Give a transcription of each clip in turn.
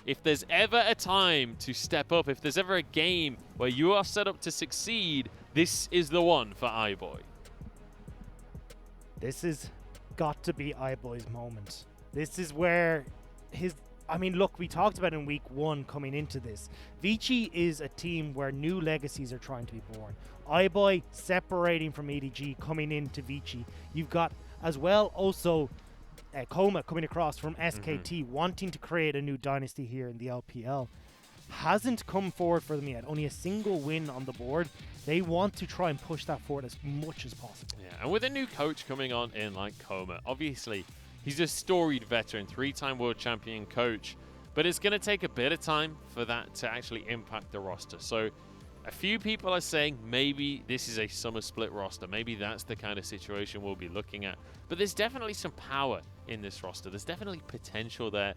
if there's ever a time to step up, if there's ever a game where you are set up to succeed, this is the one for iBoy. This has got to be iBoy's moment. This is where his... I mean, look, we talked about in week 1 coming into this. Vici is a team where new legacies are trying to be born. iBoy separating from EDG, coming into Vici. You've got, as well, also Coma coming across from SKT, wanting to create a new dynasty here in the LPL. Hasn't come forward for them yet. Only a single win on the board. They want to try and push that forward as much as possible. Yeah, and with a new coach coming on in like Coma, obviously he's a storied veteran, 3-time world champion coach, but it's going to take a bit of time for that to actually impact the roster. So a few people are saying maybe this is a summer split roster. Maybe that's the kind of situation we'll be looking at. But there's definitely some power in this roster. There's definitely potential there.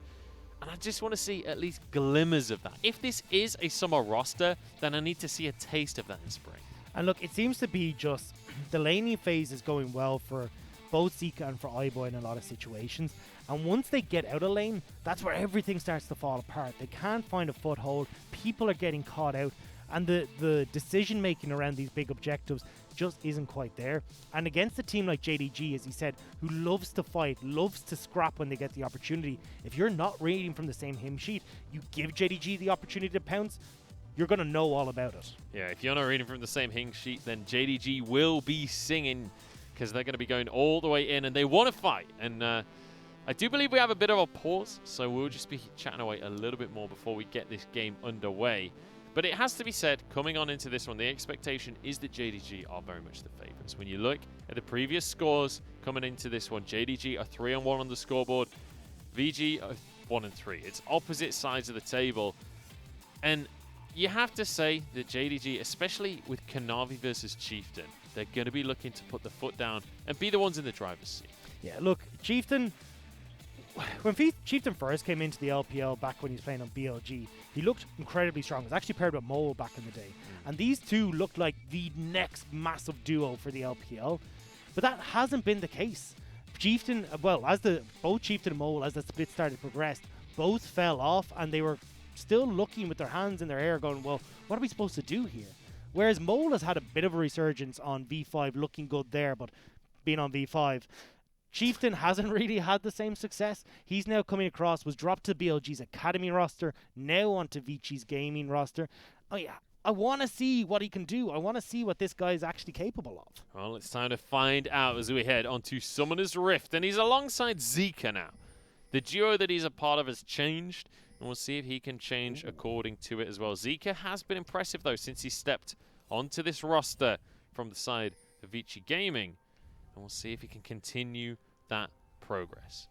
And I just want to see at least glimmers of that. If this is a summer roster, then I need to see a taste of that in spring. And look, it seems to be just the laning phase is going well for both Zika and for iBoy in a lot of situations. And once they get out of lane, that's where everything starts to fall apart. They can't find a foothold. People are getting caught out. And the decision making around these big objectives just isn't quite there. And against a team like JDG, as he said, who loves to fight, loves to scrap when they get the opportunity, if you're not reading from the same hymn sheet, you give JDG the opportunity to pounce, you're going to know all about it. Yeah, if you're not reading from the same hymn sheet, then JDG will be singing, because they're going to be going all the way in and they want to fight. And I do believe we have a bit of a pause, so we'll just be chatting away a little bit more before we get this game underway. But it has to be said, coming on into this one, the expectation is that JDG are very much the favorites. When you look at the previous scores coming into this one, JDG are 3-1 on the scoreboard, VG are 1-3. It's opposite sides of the table. And you have to say that JDG, especially with Kanavi versus Chieftain, they're going to be looking to put the foot down and be the ones in the driver's seat. Yeah, look, Chieftain, when Chieftain first came into the LPL back when he was playing on BLG, he looked incredibly strong. He was actually paired with Mole back in the day. And these two looked like the next massive duo for the LPL. But that hasn't been the case. Chieftain, well, as both Chieftain and Mole, as the split started to progress, both fell off and they were still looking with their hands in their hair going, well, what are we supposed to do here? Whereas Mole has had a bit of a resurgence on V5, looking good there, but being on V5. Chieftain hasn't really had the same success. He's now coming across, was dropped to BLG's Academy roster, now onto Vici's gaming roster. Oh yeah, I want to see what he can do. I want to see what this guy is actually capable of. Well, it's time to find out as we head onto Summoner's Rift, and he's alongside Zika now. The duo that he's a part of has changed, and we'll see if he can change according to it as well. Zika has been impressive, though, since he stepped onto this roster from the side of Vici Gaming. And we'll see if he can continue that progress.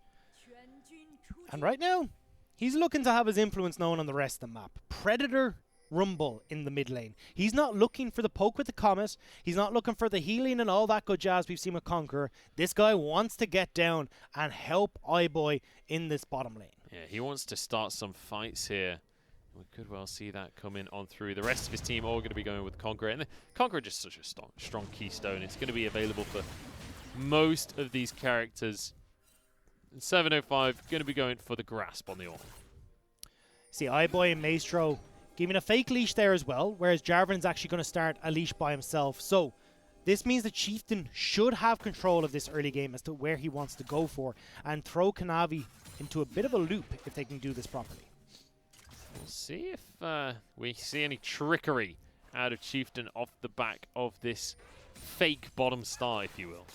And right now, he's looking to have his influence known on the rest of the map. Predator Rumble in the mid lane. He's not looking for the poke with the Comet. He's not looking for the healing and all that good jazz we've seen with Conqueror. This guy wants to get down and help iBoy in this bottom lane. Yeah, he wants to start some fights here. We could well see that coming on through. The rest of his team all going to be going with Conqueror. And Conqueror just such a strong keystone. It's going to be available for most of these characters. And 705 going to be going for the grasp on the orb. See, iBoy and Maestro giving a fake leash there as well, whereas Jarvan's actually going to start a leash by himself. So this means the Chieftain should have control of this early game as to where he wants to go for and throw Kanavi into a bit of a loop if they can do this properly. We'll see if we see any trickery out of Chieftain off the back of this fake bottom star, if you will.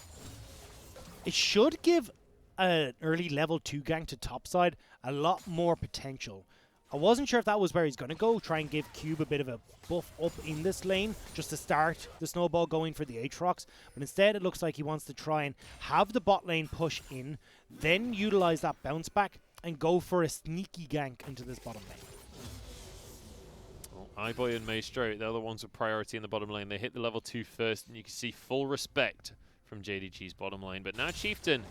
It should give an early level 2 gank to topside a lot more potential. I wasn't sure if that was where he's going to go, try and give Cube a bit of a buff up in this lane just to start the snowball going for the Aatrox, but instead it looks like he wants to try and have the bot lane push in, then utilize that bounce back and go for a sneaky gank into this bottom lane. Well, iBoy and Maestro, they're the ones with priority in the bottom lane. They hit the level 2 first, and you can see full respect from JDG's bottom lane. But now Chieftain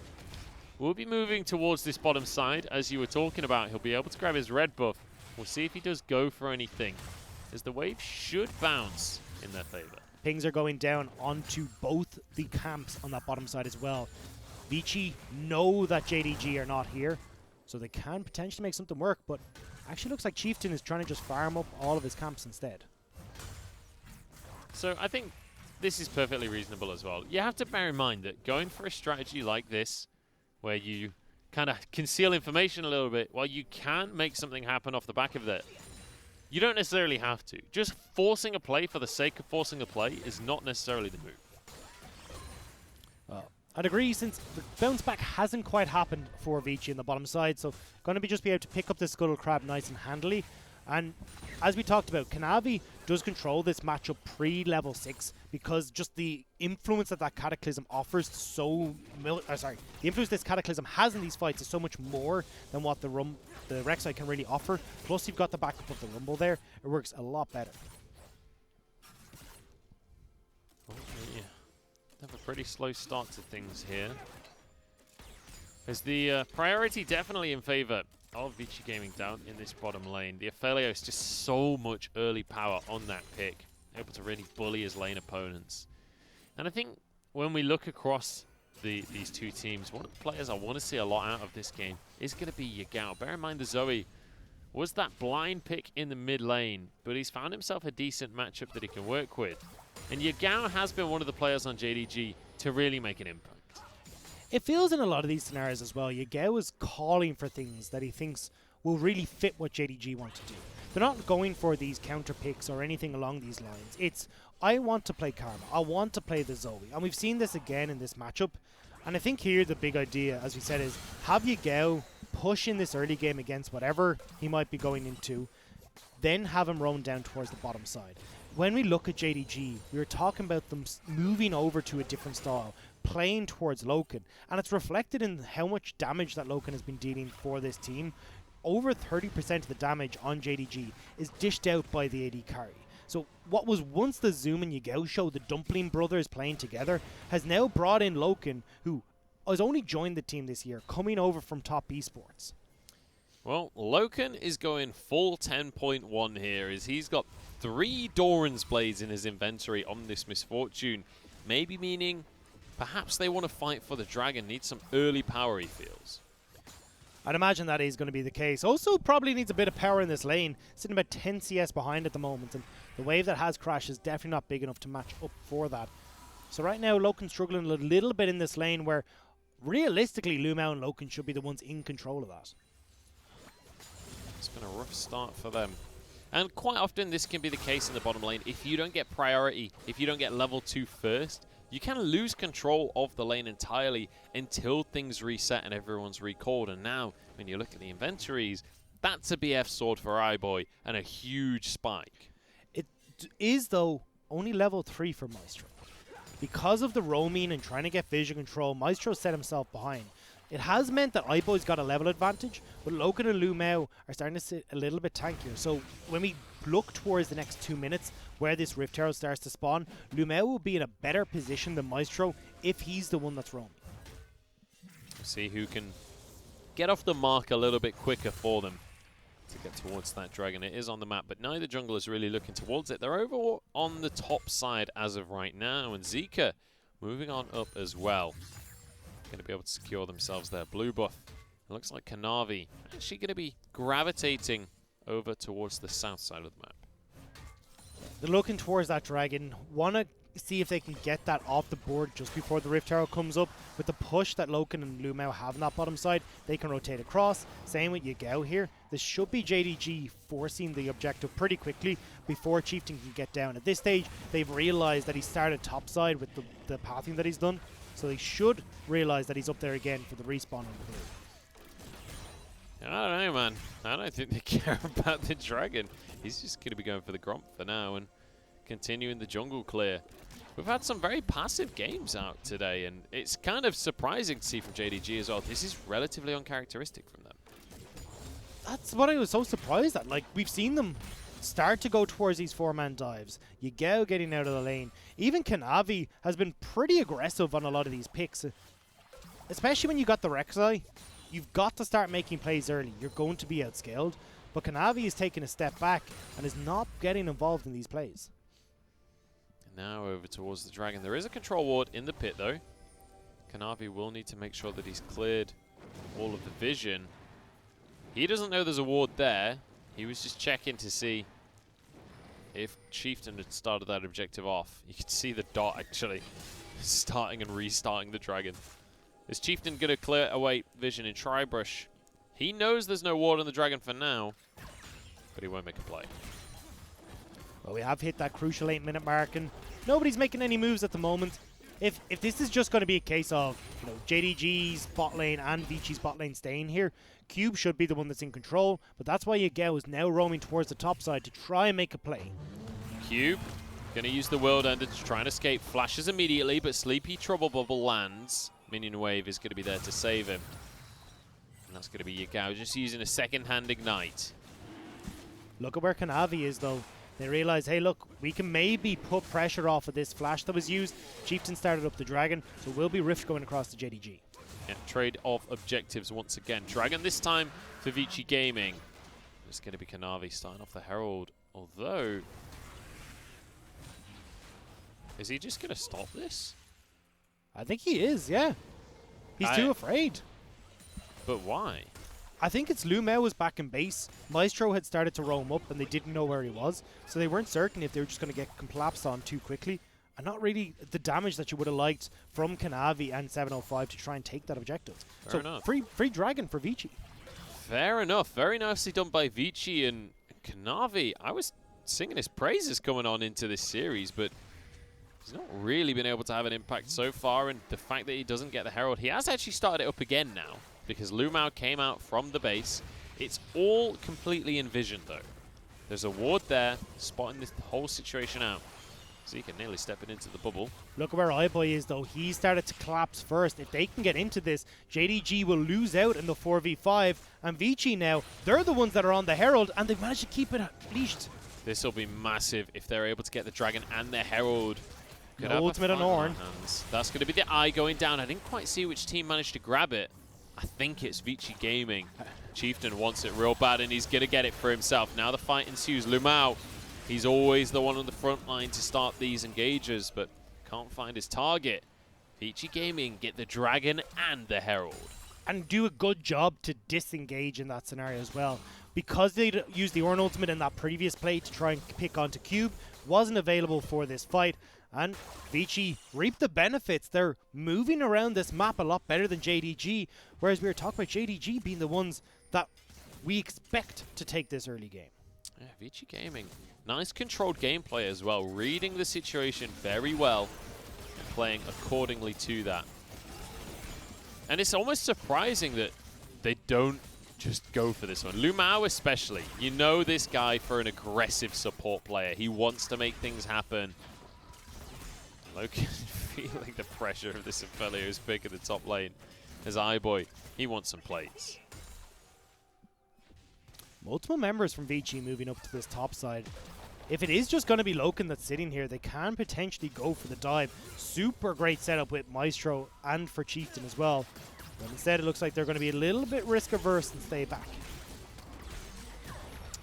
will be moving towards this bottom side, as you were talking about. He'll be able to grab his red buff. We'll see if he does go for anything, as the wave should bounce in their favor. Pings are going down onto both the camps on that bottom side as well. Vici know that JDG are not here, so they can potentially make something work, but Actually looks like Chieftain is trying to just farm up all of his camps instead. So I think this is perfectly reasonable as well. You have to bear in mind that going for a strategy like this, where you kind of conceal information a little bit, while you can make something happen off the back of that, you don't necessarily have to. Just forcing a play for the sake of forcing a play is not necessarily the move. I'd agree, since the bounce back hasn't quite happened for Vici in the bottom side, so going to be just be able to pick up the Scuttle Crab nice and handily. And as we talked about, Kanavi does control this matchup pre-level 6 because just the influence that Cataclysm offers the influence this Cataclysm has in these fights is so much more than what the Rek'Sai can really offer. Plus, you've got the backup of the Rumble there. It works a lot better. Okay, have a pretty slow start to things here. As the priority definitely in favor of Vici Gaming down in this bottom lane. The Ophelio is just so much early power on that pick, able to really bully his lane opponents. And I think when we look across these two teams, one of the players I want to see a lot out of this game is going to be Yagao. Bear in mind the Zoe was that blind pick in the mid lane, but he's found himself a decent matchup that he can work with. And Yagao has been one of the players on JDG to really make an impact. It feels in a lot of these scenarios as well, Yagao is calling for things that he thinks will really fit what JDG want to do. They're not going for these counter picks or anything along these lines. It's, I want to play Karma, I want to play the Zoe. And we've seen this again in this matchup. And I think here the big idea, as we said, is have Yagao push in this early game against whatever he might be going into, then have him roam down towards the bottom side. When we look at JDG, we were talking about them moving over to a different style, playing towards Loken, and it's reflected in how much damage that Loken has been dealing for this team. Over 30% of the damage on JDG is dished out by the AD carry. So what was once the Zoom and Yagao show, the Dumpling brothers playing together, has now brought in Loken, who has only joined the team this year, coming over from Top Esports. Well, Loken is going full 10.1 here, as he's got 3 Doran's Blades in his inventory on this Misfortune. Maybe meaning perhaps they want to fight for the dragon, need some early power, he feels. I'd imagine that is going to be the case. Also probably needs a bit of power in this lane, sitting about 10 CS behind at the moment, and the wave that has crashed is definitely not big enough to match up for that. So right now Loken's struggling a little bit in this lane, where realistically Lumao and Loken should be the ones in control of that. It's been a rough start for them. And quite often this can be the case in the bottom lane. If you don't get priority, if you don't get level 2 first, you kind of lose control of the lane entirely until things reset and everyone's recalled. And now, when you look at the inventories, that's a BF sword for iBoy and a huge spike. It is, though, only level 3 for Maestro. Because of the roaming and trying to get vision control, Maestro set himself behind. It has meant that iBoy's got a level advantage, but Loken and Lumao are starting to sit a little bit tankier. So when we look towards the next 2 minutes where this Rift Herald starts to spawn, Lumao will be in a better position than Maestro if he's the one that's roaming. See who can get off the mark a little bit quicker for them to get towards that dragon. It is on the map, but neither jungle is really looking towards it. They're over on the top side as of right now, and Zika moving on up as well. Going to be able to secure themselves their blue buff. It looks like Kanavi actually going to be gravitating over towards the south side of the map. They're looking towards that dragon. Want to see if they can get that off the board just before the Rift Herald comes up. With the push that Loken and Lumao have on that bottom side, they can rotate across. Same with Yagao here. This should be JDG forcing the objective pretty quickly before Chieftain can get down. At this stage, they've realized that he started top side with the pathing that he's done. So they should realize that he's up there again for the respawn on the blue. I don't know, man. I don't think they care about the dragon. He's just going to be going for the Gromp for now and continuing the jungle clear. We've had some very passive games out today, and it's kind of surprising to see from JDG as well. This is relatively uncharacteristic from them. That's what I was so surprised at. Like, we've seen them start to go towards these 4-man dives. Yagao getting out of the lane. Even Kanavi has been pretty aggressive on a lot of these picks. Especially when you got the Rek'Sai. You've got to start making plays early. You're going to be outscaled. But Kanavi is taking a step back and is not getting involved in these plays. Now over towards the dragon. There is a control ward in the pit though. Kanavi will need to make sure that he's cleared all of the vision. He doesn't know there's a ward there. He was just checking to see if Chieftain had started that objective off. You could see the dot actually starting and restarting the dragon. Is Chieftain going to clear away vision in Tribrush? He knows there's no ward on the dragon for now, but he won't make a play. Well, we have hit that crucial 8-minute mark, and nobody's making any moves at the moment. If this is just going to be a case of, you know, JDG's bot lane and Vici's bot lane staying here, Cube should be the one that's in control, but that's why Yagao is now roaming towards the top side to try and make a play. Cube going to use the World Ender to try and escape. Flashes immediately, but Sleepy Trouble Bubble lands. Minion Wave is going to be there to save him. And that's going to be Yagao just using a second-hand Ignite. Look at where Kanavi is, though. They realize, hey, look, we can maybe put pressure off of this flash that was used. Chieftain started up the Dragon, so will be Rift going across to JDG. Yeah, trade of objectives once again. Dragon this time for Vici Gaming. It's going to be Kanavi starting off the Herald. Although, is he just going to stop this? I think he is, yeah. He's too afraid. But why? I think it's Lumao was back in base. Maestro had started to roam up and they didn't know where he was. So they weren't certain if they were just going to get collapsed on too quickly. And not really the damage that you would have liked from Kanavi and 705 to try and take that objective. Fair enough. Free Dragon for Vici. Fair enough. Very nicely done by Vici and Kanavi. I was singing his praises coming on into this series, but he's not really been able to have an impact so far. And the fact that he doesn't get the Herald, he has actually started it up again now, because Lumao came out from the base. It's all completely envisioned, though. There's a ward there, spotting this whole situation out. Zika nearly stepping into the bubble. Look at where iBoy is, though. He started to collapse first. If they can get into this, JDG will lose out in the 4v5. And Vici now, they're the ones that are on the Herald, and they've managed to keep it leashed. This will be massive if they're able to get the Dragon and the Herald. No ultimate on Ornn. That's going to be the eye going down. I didn't quite see which team managed to grab it. I think it's Vici Gaming. Chieftain wants it real bad, and he's going to get it for himself. Now the fight ensues. Lumao, he's always the one on the front line to start these engages, but can't find his target. Vici Gaming get the Dragon and the Herald. And do a good job to disengage in that scenario as well. Because they used the Ornn ultimate in that previous play to try and pick onto Cube, wasn't available for this fight. And Vici reap the benefits. They're moving around this map a lot better than JDG, whereas we were talking about JDG being the ones that we expect to take this early game. Yeah, Vici Gaming. Nice controlled gameplay as well, reading the situation very well and playing accordingly to that. And it's almost surprising that they don't just go for this one. Lumao especially. You know this guy for an aggressive support player. He wants to make things happen. Loki feeling the pressure of this Aphelios pick in the top lane as iBoy. He wants some plates. Multiple members from Vici moving up to this top side. If it is just going to be Loken that's sitting here, they can potentially go for the dive. Super great setup with Maestro and for Chieftain as well. But instead, it looks like they're going to be a little bit risk averse and stay back.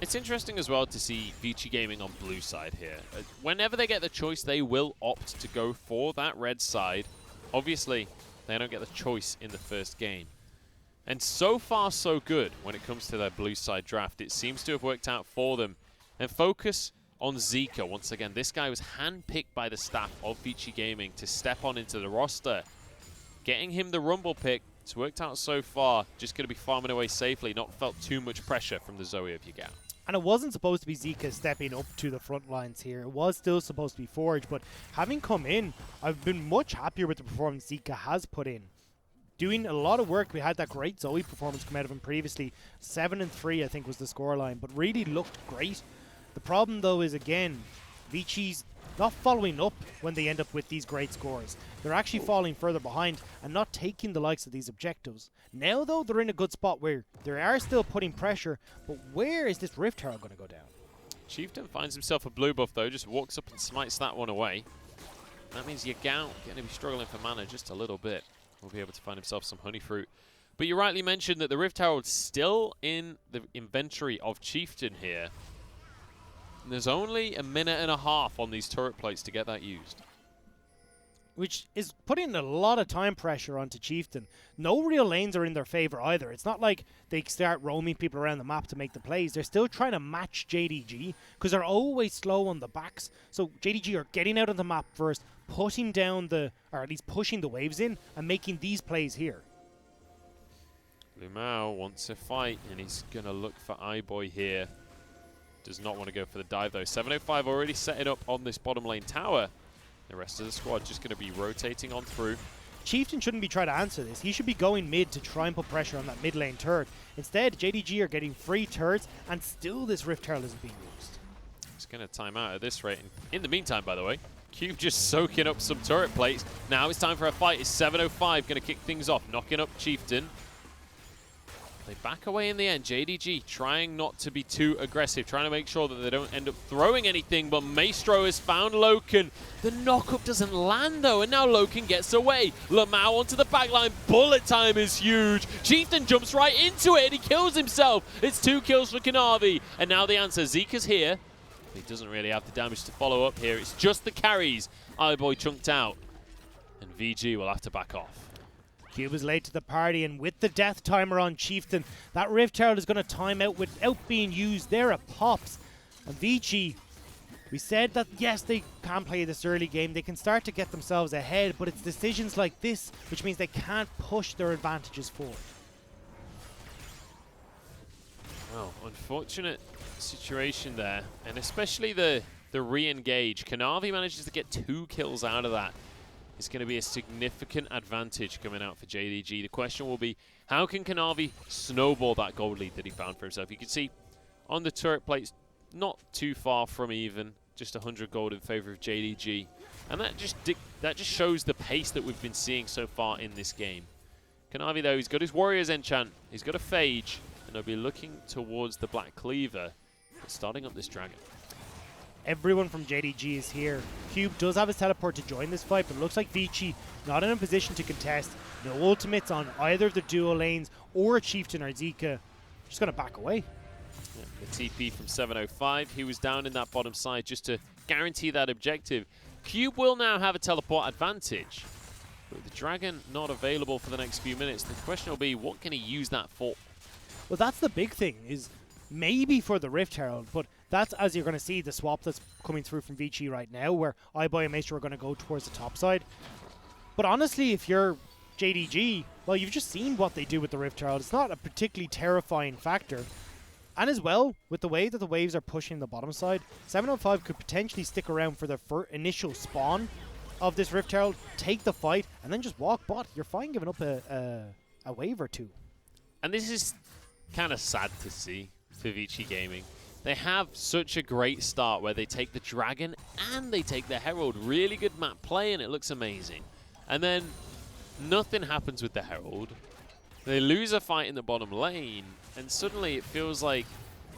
It's interesting as well to see Vici Gaming on blue side here. Whenever they get the choice, they will opt to go for that red side. Obviously, they don't get the choice in the first game. And so far, so good when it comes to their blue side draft. It seems to have worked out for them. And focus on Zika. Once again, this guy was handpicked by the staff of Vici Gaming to step on into the roster. Getting him the Rumble pick, it's worked out so far. Just going to be farming away safely. Not felt too much pressure from the Zoe of Yagao. And it wasn't supposed to be Zika stepping up to the front lines here. It was still supposed to be Forge, but having come in, I've been much happier with the performance Zika has put in. Doing a lot of work. We had that great Zoe performance come out of him previously. 7-3, I think, was the scoreline, but really looked great. The problem, though, is, again, Vici's not following up when they end up with these great scores. They're actually falling further behind and not taking the likes of these objectives. Now, though, they're in a good spot where they are still putting pressure, but where is this Rift Herald going to go down? Chieftain finds himself a blue buff, though, just walks up and smites that one away. That means Yagao going to be struggling for mana just a little bit. Will be able to find himself some honey fruit. But you rightly mentioned that the Rift Herald's still in the inventory of Chieftain here. And there's only a minute and a half on these turret plates to get that used. which is putting a lot of time pressure onto Chieftain. No real lanes are in their favor either. It's not like they start roaming people around the map to make the plays. They're still trying to match JDG because they're always slow on the backs. So JDG are getting out of the map first, putting down or at least pushing the waves in and making these plays here. Lumao wants a fight, and he's going to look for iBoy here. Does not want to go for the dive, though. 705 already setting up on this bottom lane tower. The rest of the squad just going to be rotating on through. Chieftain shouldn't be trying to answer this. He should be going mid to try and put pressure on that mid lane turret. Instead, JDG are getting free turrets, and still this Rift Herald isn't being used. It's going to time out at this rate. In the meantime, by the way, Cube just soaking up some turret plates. Now it's time for a fight. It's 705 going to kick things off, knocking up Chieftain. They back away in the end. JDG trying not to be too aggressive, trying to make sure that they don't end up throwing anything, but Maestro has found Loken. The knockup doesn't land, though, and now Loken gets away. Lamau onto the backline. Bullet time is huge. Chieftain jumps right into it, and he kills himself. It's 2 kills for Kanavi, and now the answer. Zika's here. He doesn't really have the damage to follow up here. It's just the carries. iBoy chunked out, and VG will have to back off. Cube is late to the party, and with the death timer on Chieftain, that Rift Herald is going to time out without being used. There it pops. And Vici, we said that yes, they can play this early game. They can start to get themselves ahead, but it's decisions like this which means they can't push their advantages forward. Well, unfortunate situation there, and especially the re-engage. Kanavi manages to get 2 kills out of that. It's going to be a significant advantage coming out for JDG. The question will be, how can Kanavi snowball that gold lead that he found for himself? You can see on the turret plates, not too far from even, just 100 gold in favor of JDG. And that just shows the pace that we've been seeing so far in this game. Kanavi, though, he's got his Warrior's Enchant, he's got a Phage, and he'll be looking towards the Black Cleaver, starting up this Dragon. Everyone from JDG is here. Cube does have his teleport to join this fight, but it looks like Vici not in a position to contest. No ultimates on either of the duo lanes or a Chieftain or Zika. Just going to back away. Yeah, the TP from 705. He was down in that bottom side just to guarantee that objective. Cube will now have a teleport advantage. But with the Dragon not available for the next few minutes, the question will be, what can he use that for? Well, that's the big thing, is maybe for the Rift Herald, but that's, as you're going to see, the swap that's coming through from Vici right now, where iBoy and Maestro are going to go towards the top side. But honestly, if you're JDG, well, you've just seen what they do with the Rift Herald. It's not a particularly terrifying factor. And as well, with the way that the waves are pushing the bottom side, 705 could potentially stick around for their initial spawn of this Rift Herald, take the fight, and then just walk bot. You're fine giving up a wave or two. And this is kind of sad to see for Vici Gaming. They have such a great start where they take the Dragon and they take the Herald. Really good map play, and it looks amazing. And then nothing happens with the Herald. They lose a fight in the bottom lane, and suddenly it feels like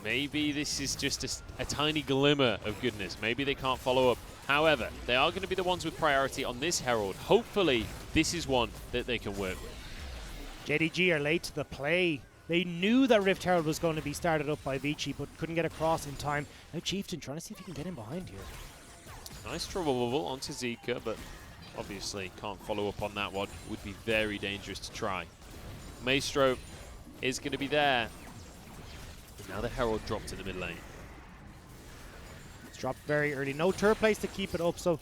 maybe this is just a tiny glimmer of goodness. Maybe they can't follow up. However, they are going to be the ones with priority on this Herald. Hopefully, this is one that they can work with. JDG are late to the play. They knew that Rift Herald was going to be started up by Vici, but couldn't get across in time. Now Chieftain trying to see if he can get in behind here. Nice trouble bubble onto Zika, but obviously can't follow up on that one. Would be very dangerous to try. Maestro is going to be there. But now the Herald dropped in the mid lane. It's dropped very early. No turret place to keep it up, so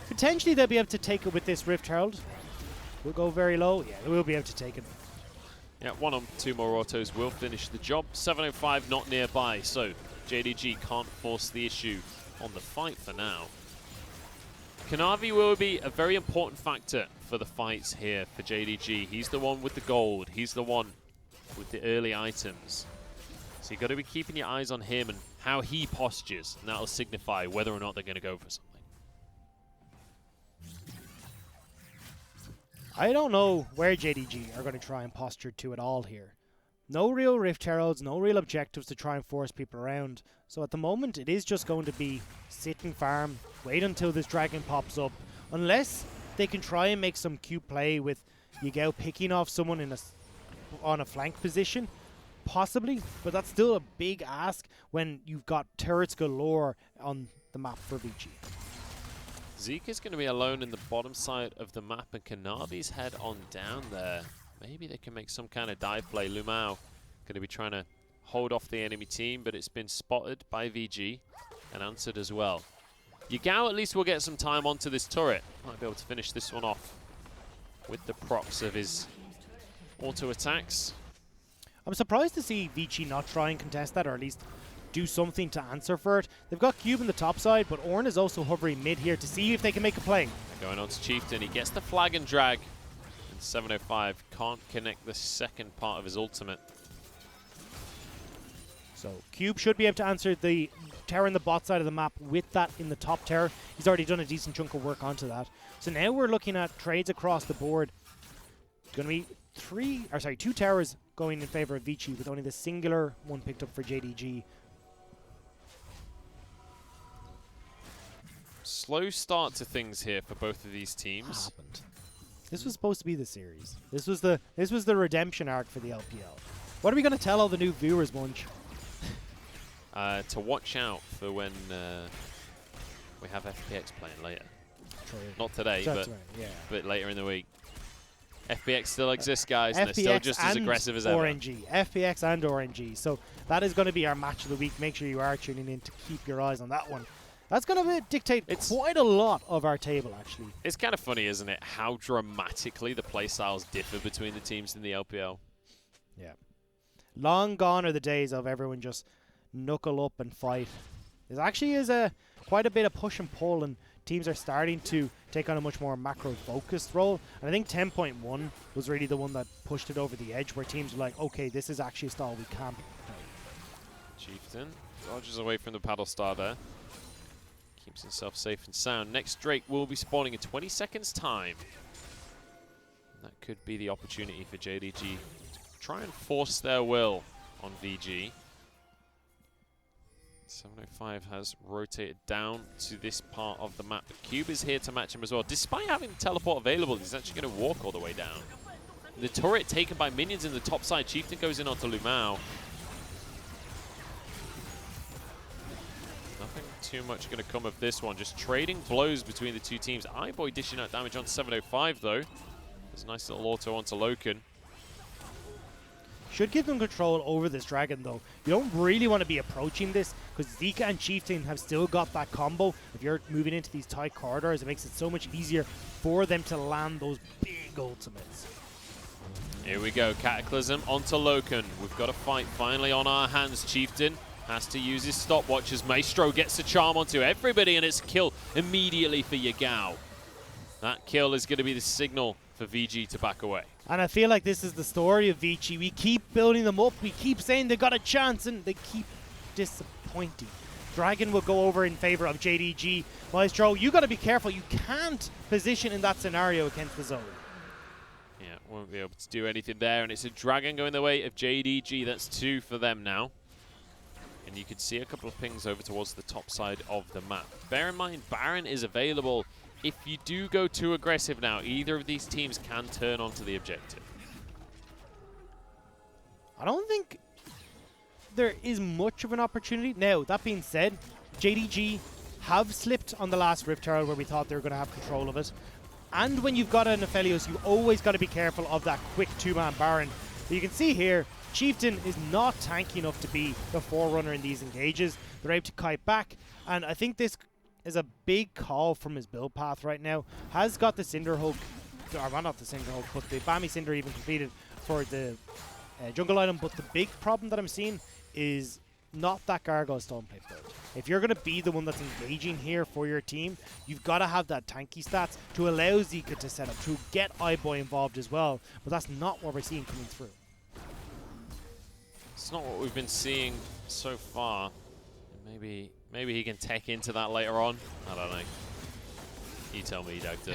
potentially they'll be able to take it with this Rift Herald. We'll go very low. Yeah, they will be able to take it. Yeah, 1 or 2 more autos will finish the job. 705 not nearby, so JDG can't force the issue on the fight for now. Kanavi will be a very important factor for the fights here for JDG. He's the one with the gold. He's the one with the early items. So you've got to be keeping your eyes on him and how he postures, and that'll signify whether or not they're going to go for something. I don't know where JDG are going to try and posture to at all here. No real Rift Heralds, no real objectives to try and force people around. So at the moment, it is just going to be sit and farm, wait until this Dragon pops up. Unless they can try and make some cute play with Yagao picking off someone on a flank position. Possibly, but that's still a big ask when you've got turrets galore on the map for Vici. Zika's going to be alone in the bottom side of the map, and Kanavi's head on down there. Maybe they can make some kind of dive play. Lumao going to be trying to hold off the enemy team, but it's been spotted by VG and answered as well. Yagao at least will get some time onto this turret. Might be able to finish this one off with the procs of his auto attacks. I'm surprised to see Vici not try and contest that, or at least do something to answer for it. They've got Cube in the top side, but Ornn is also hovering mid here to see if they can make a play. Going on to Chieftain, he gets the flag and drag, and 705 can't connect the second part of his ultimate. So Cube should be able to answer the tower in the bot side of the map with that in the top tower. He's already done a decent chunk of work onto that. So now we're looking at trades across the board. It's going to be 2 towers going in favor of Vici, with only the singular one picked up for JDG. Slow start to things here for both of these teams. Happened. This was supposed to be the series. This was the redemption arc for the LPL. What are we going to tell all the new viewers, Munch? To watch out for when we have FPX playing later. True. Not today, That's but right, yeah. but later in the week. FPX still exists, guys, and FPX they're still just as aggressive as ever. RNG. FPX and RNG. So that is going to be our match of the week. Make sure you are tuning in to keep your eyes on that one. That's going to dictate quite a lot of our table, actually. It's kind of funny, isn't it, how dramatically the playstyles differ between the teams in the LPL. Yeah. Long gone are the days of everyone just knuckle up and fight. There actually is quite a bit of push and pull, and teams are starting to take on a much more macro-focused role. And I think 10.1 was really the one that pushed it over the edge, where teams were like, okay, this is actually a style we can play. Chieftain dodges away from the paddle star there. Keeps himself safe and sound. Next Drake will be spawning in 20 seconds time. That could be the opportunity for JDG to try and force their will on VG. 705 has rotated down to this part of the map. The Cube is here to match him as well. Despite having teleport available, he's actually going to walk all the way down. The turret taken by minions in the top side. Chieftain goes in onto Lumao. Nothing too much going to come of this one. Just trading blows between the two teams. iBoy dishing out damage on 705 though. There's a nice little auto onto Loken. Should give them control over this dragon, though. You don't really want to be approaching this, because Zika and Chieftain have still got that combo. If you're moving into these tight corridors, it makes it so much easier for them to land those big ultimates. Here we go, Cataclysm onto Loken. We've got a fight finally on our hands. Chieftain has to use his stopwatch as Maestro gets a charm onto everybody, and it's a kill immediately for Yagao. That kill is going to be the signal for VG to back away. And I feel like this is the story of Vici. We keep building them up. We keep saying they got a chance, and they keep disappointing. Dragon will go over in favor of JDG. Maestro, you got to be careful. You can't position in that scenario against the zone. Yeah, won't be able to do anything there, and it's a Dragon going the way of JDG. That's 2 for them now. And you can see a couple of pings over towards the top side of the map. Bear in mind, Baron is available. If you do go too aggressive now, either of these teams can turn onto the objective. I don't think there is much of an opportunity. Now, that being said, JDG have slipped on the last Rift Herald where we thought they were going to have control of it. And when you've got an Aphelios, you always got to be careful of that quick 2-man Baron. But you can see here, Chieftain is not tanky enough to be the forerunner in these engages. They're able to kite back, and I think this is a big call from his build path right now. Has got the Cinderhulk, or well, not the Cinderhulk, but the Bami Cinder even completed for the jungle item. But the big problem that I'm seeing is not that Gargoyle Stoneplate build. If you're going to be the one that's engaging here for your team, you've got to have that tanky stats to allow Zika to set up, to get iBoy involved as well. But that's not what we're seeing coming through. It's not what we've been seeing so far. Maybe he can tech into that later on. I don't know. You tell me, Doctor.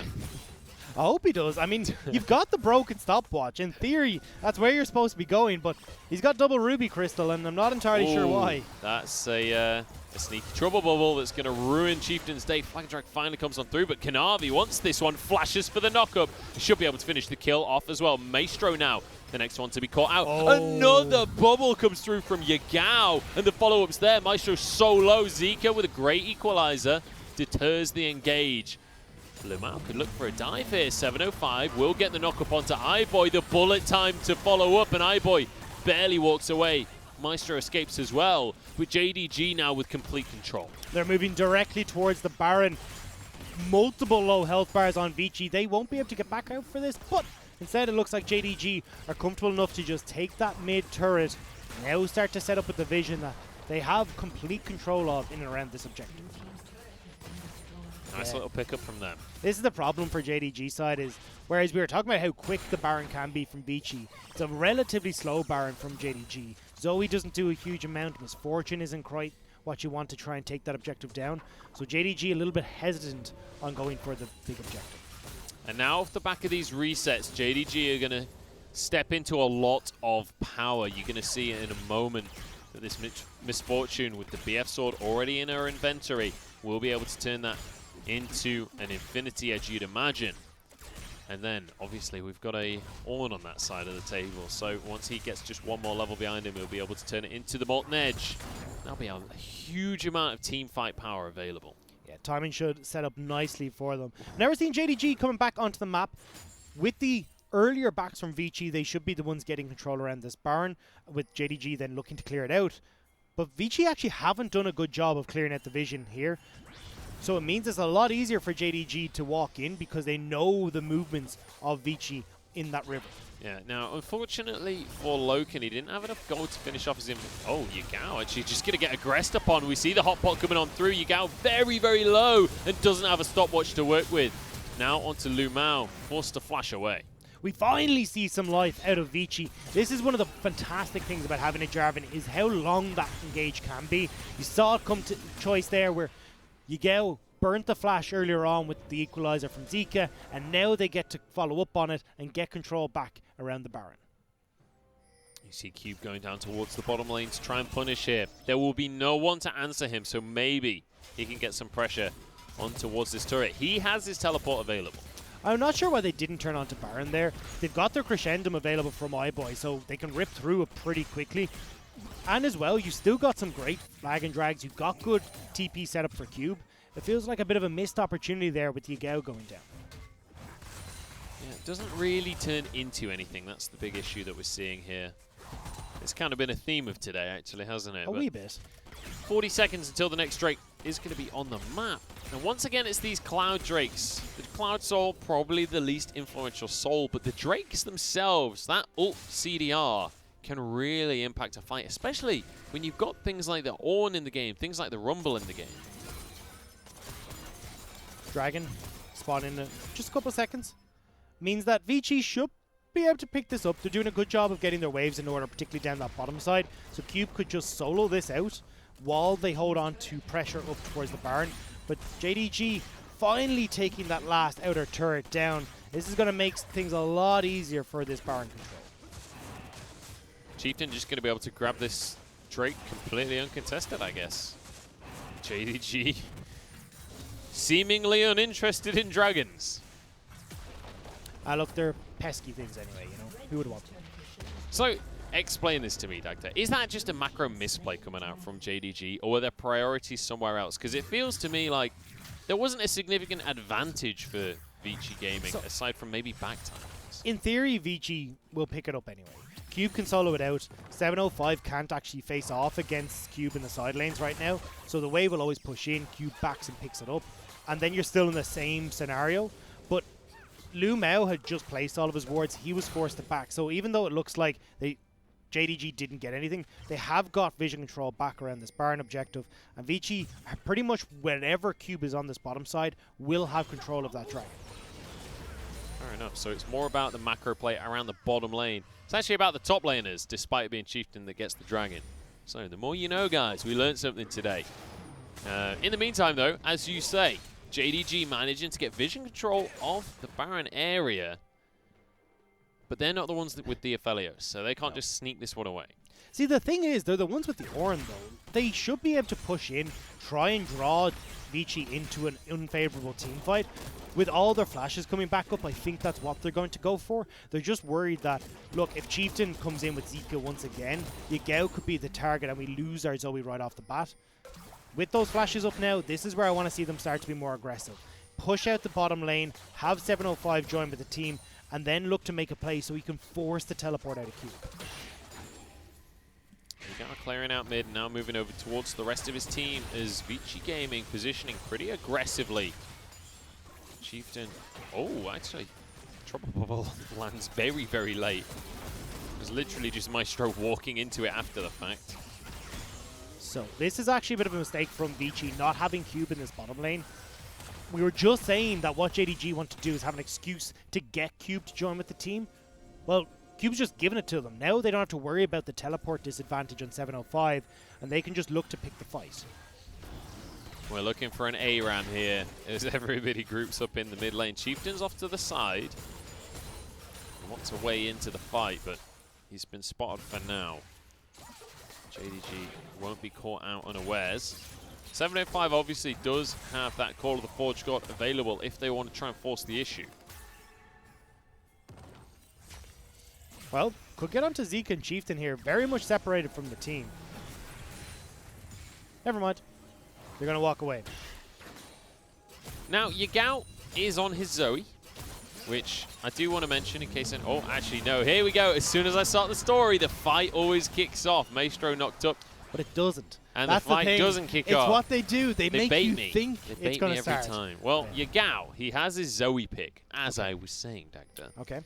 I hope he does. I mean, you've got the broken stopwatch. In theory, that's where you're supposed to be going, but he's got double Ruby Crystal, and I'm not entirely sure why. That's a sneaky trouble bubble that's going to ruin Chieftain's day. FLICKR Drag finally comes on through, but Kanavi wants this one. Flashes for the knock-up. He should be able to finish the kill off as well. Maestro now, the next one to be caught out. Another bubble comes through from Yagao, and the follow-up's there. Maestro so low. Zika with a great equalizer deters the engage. Limao could look for a dive here. 705 will get the knock up onto iBoy. The bullet time to follow up, and iBoy barely walks away. Maestro escapes as well, with JDG now with complete control. They're moving directly towards the Baron. Multiple low health bars on Vici. They won't be able to get back out for this, but instead it looks like JDG are comfortable enough to just take that mid turret, now start to set up a division that they have complete control of in and around this objective. Nice little pickup from them. This is the problem for JDG side, is whereas we were talking about how quick the Baron can be from Vici, it's a relatively slow Baron from JDG. Zoe doesn't do a huge amount. Misfortune isn't quite what you want to try and take that objective down. So JDG a little bit hesitant on going for the big objective. And now off the back of these resets, JDG are going to step into a lot of power. You're going to see in a moment that this Misfortune with the BF sword already in her inventory will be able to turn that into an Infinity Edge, you'd imagine. And then, obviously, we've got a Ornn on that side of the table. So once he gets just one more level behind him, he'll be able to turn it into the Molten Edge. There'll be a huge amount of team fight power available. Yeah, timing should set up nicely for them. Never seen JDG coming back onto the map. With the earlier backs from Vici, they should be the ones getting control around this Baron, with JDG then looking to clear it out. But Vici actually haven't done a good job of clearing out the vision here. So it means it's a lot easier for JDG to walk in because they know the movements of Vici in that river. Yeah, now, unfortunately for Loken, he didn't have enough gold to finish off his Oh, Yagao actually just going to get aggressed upon. We see the hot pot coming on through. Yagao very, very low and doesn't have a stopwatch to work with. Now onto Lumao, forced to flash away. We finally see some life out of Vici. This is one of the fantastic things about having a Jarvan, is how long that engage can be. You saw it come to choice there where Yagao burnt the flash earlier on with the equalizer from Zika, and now they get to follow up on it and get control back around the Baron. You see Cube going down towards the bottom lane to try and punish here. There will be no one to answer him, so maybe he can get some pressure on towards this turret. He has his teleport available. I'm not sure why they didn't turn on to Baron there. They've got their Crescendum available from iBoy, so they can rip through it pretty quickly. And as well, you still got some great flag and drags. You've got good TP setup for Cube. It feels like a bit of a missed opportunity there with Yagao going down. Yeah, it doesn't really turn into anything. That's the big issue that we're seeing here. It's kind of been a theme of today, actually, hasn't it? A wee bit. 40 seconds until the next Drake is going to be on the map. And once again, it's these Cloud Drakes. The Cloud Soul, probably the least influential soul, but the Drakes themselves, that ult CDR, can really impact a fight, especially when you've got things like the Ornn in the game, things like the Rumble in the game. Dragon spawn in just a couple of seconds. Means that Vici should be able to pick this up. They're doing a good job of getting their waves in order, particularly down that bottom side. So Cube could just solo this out while they hold on to pressure up towards the Baron. But JDG finally taking that last outer turret down. This is going to make things a lot easier for this Baron control. Chieftain just going to be able to grab this Drake completely uncontested, I guess. JDG seemingly uninterested in dragons. Look, they're pesky things anyway, you know. Who would want them? So, explain this to me, Doctor. Is that just a macro misplay coming out from JDG, or were their priorities somewhere else? Because it feels to me like there wasn't a significant advantage for Vici Gaming, aside from maybe back times. In theory, Vici will pick it up anyway. Cube can solo it out. 705 can't actually face off against Cube in the side lanes right now, so the wave will always push in, Cube backs and picks it up, and then you're still in the same scenario. But Lumao had just placed all of his wards, he was forced to back, so even though it looks like JDG didn't get anything, they have got vision control back around this Baron objective, and Vici, pretty much whenever Cube is on this bottom side, will have control of that dragon. Fair enough, so it's more about the macro play around the bottom lane. It's actually about the top laners, despite it being Chieftain that gets the dragon. So the more you know, guys. We learned something today. In the meantime, though, as you say, JDG managing to get vision control of the Baron area, but they're not the ones with the Aphelios, so they can't just sneak this one away. See, the thing is, they're the ones with the Ornn, though. They should be able to push in, try and draw Vici into an unfavorable team fight. With all their flashes coming back up, I think that's what they're going to go for. They're just worried that, look, if Chieftain comes in with Zika once again, Yagao could be the target and we lose our Zoe right off the bat. With those flashes up now, this is where I want to see them start to be more aggressive. push out the bottom lane, have 705 join with the team, and then look to make a play so he can force the teleport out of Cube. Yagao clearing out mid, now moving over towards the rest of his team as Vici Gaming positioning pretty aggressively. Chieftain, oh, actually, Trouble Bubble lands very, very late. It was literally just Maestro walking into it after the fact. So this is actually a bit of a mistake from Vici not having Cube in this bottom lane. We were just saying that what JDG want to do is have an excuse to get Cube to join with the team. Well, Cube's just giving it to them. Now they don't have to worry about the teleport disadvantage on 705, and they can just look to pick the fight. We're looking for an A-ram here as everybody groups up in the mid lane. Chieftain's off to the side. He wants a way into the fight, but he's been spotted for now. JDG won't be caught out unawares. 705 obviously does have that Call of the Forge God available if they want to try and force the issue. Well, could get onto Zeke and Chieftain here, very much separated from the team. Never mind. They're going to walk away. Now, Yagao is on his Zoe, which I do want to mention in case... Oh, actually, no. Here we go. As soon as I start the story, the fight always kicks off. Maestro knocked up. But it doesn't. And that's the fight doesn't kick off. It's what they do. They make bait you me. think They it's bait going me to start. every time. Well, Yagao, he has his Zoe pick, as I was saying, Dagda. Okay.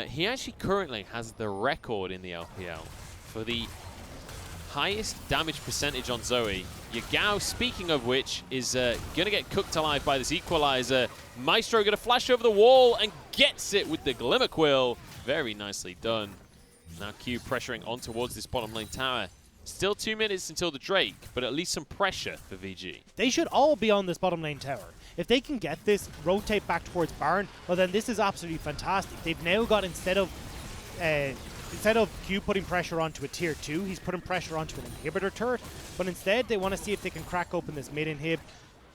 He actually currently has the record in the LPL for the highest damage percentage on Zoe. Yagao, speaking of which, is going to get cooked alive by this equalizer. Maestro going to flash over the wall and gets it with the Glimmer Quill. Very nicely done. Now Q pressuring on towards this bottom lane tower. Still 2 minutes until the Drake, but at least some pressure for VG. They should all be on this bottom lane tower. If they can get this, rotate back towards Baron, well then this is absolutely fantastic. They've now got, instead of Q putting pressure onto a tier 2, he's putting pressure onto an inhibitor turret. But instead, they want to see if they can crack open this mid inhib.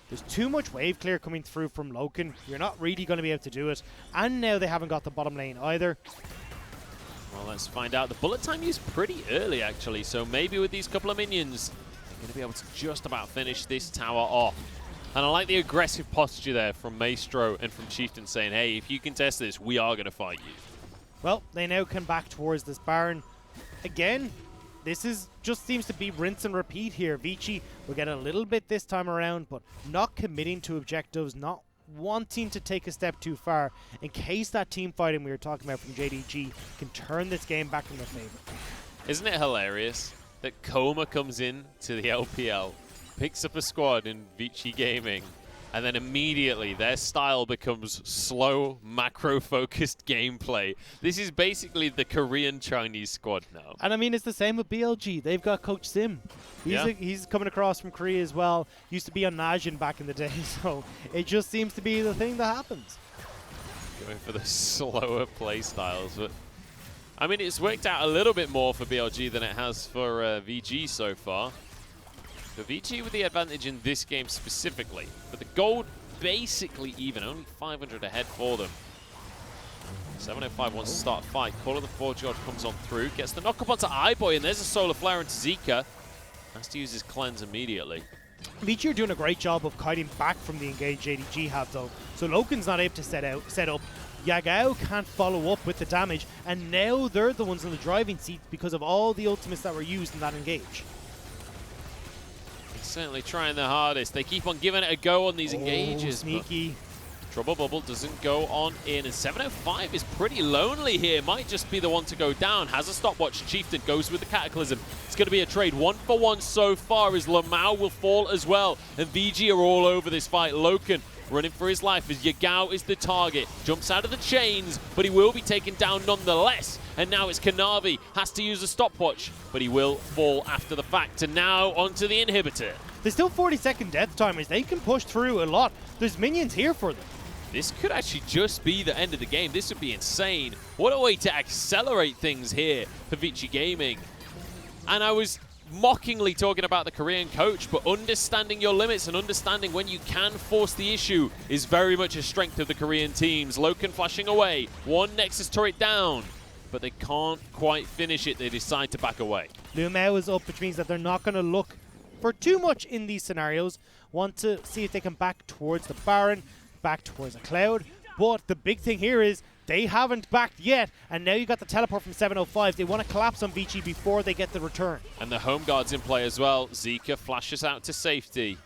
There's too much wave clear coming through from Loken. You're not really going to be able to do it. And now they haven't got the bottom lane either. Well, let's find out. The bullet time is pretty early, actually, so maybe with these couple of minions, they're going to be able to just about finish this tower off. And I like the aggressive posture there from Maestro and from Chieftain saying, hey, if you contest this, we are going to fight you. Well, they now come back towards this Baron. Again, this is just seems to be rinse and repeat here. Vici will get a little bit this time around, but not committing to objectives, not wanting to take a step too far in case that team fighting we were talking about from JDG can turn this game back in their favor. Isn't it hilarious that Coma comes in to the LPL, picks up a squad in Vici Gaming, and then immediately their style becomes slow, macro-focused gameplay. This is basically the Korean Chinese squad now. And I mean, it's the same with BLG. They've got Coach Sim. He's coming across from Korea as well. Used to be on Najin back in the day, so it just seems to be the thing that happens. Going for the slower play styles, but I mean, it's worked out a little bit more for BLG than it has for VG so far. So VG with the advantage in this game specifically, but the gold basically even, only 500 ahead for them. 705 wants to start a fight. Call of the Forge God comes on through, gets the knock up onto iBoy, and there's a solar flare into Zika. Has to use his cleanse immediately. Vici are doing a great job of kiting back from the engage JDG have though, so Loken's not able to set up. Yagao can't follow up with the damage, and now they're the ones in the driving seat because of all the ultimates that were used in that engage. Certainly trying their hardest. They keep on giving it a go on these engages. Sneaky. Trouble Bubble doesn't go on in, and 705 is pretty lonely here. Might just be the one to go down. Has a stopwatch. Chieftain goes with the Cataclysm. It's going to be a trade 1-for-1 so far as Lamau will fall as well. And VG are all over this fight. Loken running for his life as Yagao is the target. Jumps out of the chains, but he will be taken down nonetheless. And now it's Kanavi. Has to use a stopwatch, but he will fall after the fact. And now onto the inhibitor. There's still 40-second death timers. They can push through a lot. There's minions here for them. This could actually just be the end of the game. This would be insane. What a way to accelerate things here for Vici Gaming. And I was mockingly talking about the Korean coach, but understanding your limits and understanding when you can force the issue is very much a strength of the Korean teams. Loken flashing away. One Nexus turret down, but they can't quite finish it. They decide to back away. Lumao is up, which means that they're not going to look for too much in these scenarios. Want to see if they can back towards the Baron. back towards a cloud. But the big thing here is they haven't backed yet, and now you got the teleport from 705. They want to collapse on Vici before they get the return. And the home guard's in play as well. Zika flashes out to safety.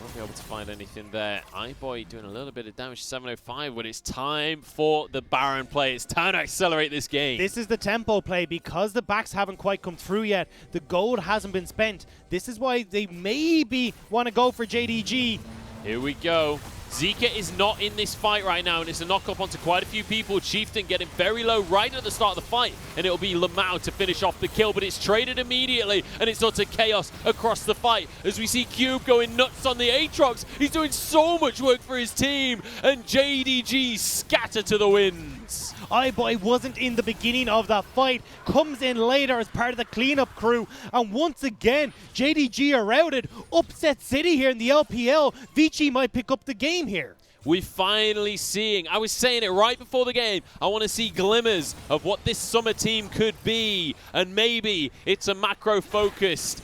Won't be able to find anything there. iBoy doing a little bit of damage to 705 when it's time for the Baron play. It's time to accelerate this game. This is the tempo play because the backs haven't quite come through yet. The gold hasn't been spent. This is why they maybe want to go for JDG. Here we go. Zika is not in this fight right now, and it's a knock-up onto quite a few people. Chieftain getting very low right at the start of the fight, and it'll be Lamau to finish off the kill, but it's traded immediately, and it's utter chaos across the fight as we see Cube going nuts on the Aatrox. He's doing so much work for his team, and JDG scatter to the winds. iBoy wasn't in the beginning of that fight, comes in later as part of the cleanup crew, and once again, JDG are routed. Upset City here in the LPL. Vici might pick up the game here. We're finally seeing, I was saying it right before the game, I want to see glimmers of what this summer team could be, and maybe it's a macro-focused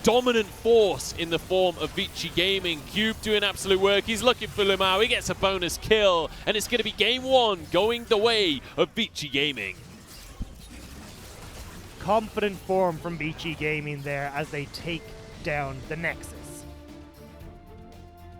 dominant force in the form of Vici Gaming. Cube doing absolute work. He's looking for Lamau. He gets a bonus kill, and it's going to be game one going the way of Vici Gaming. Confident form from Vici Gaming there as they take down the Nexus.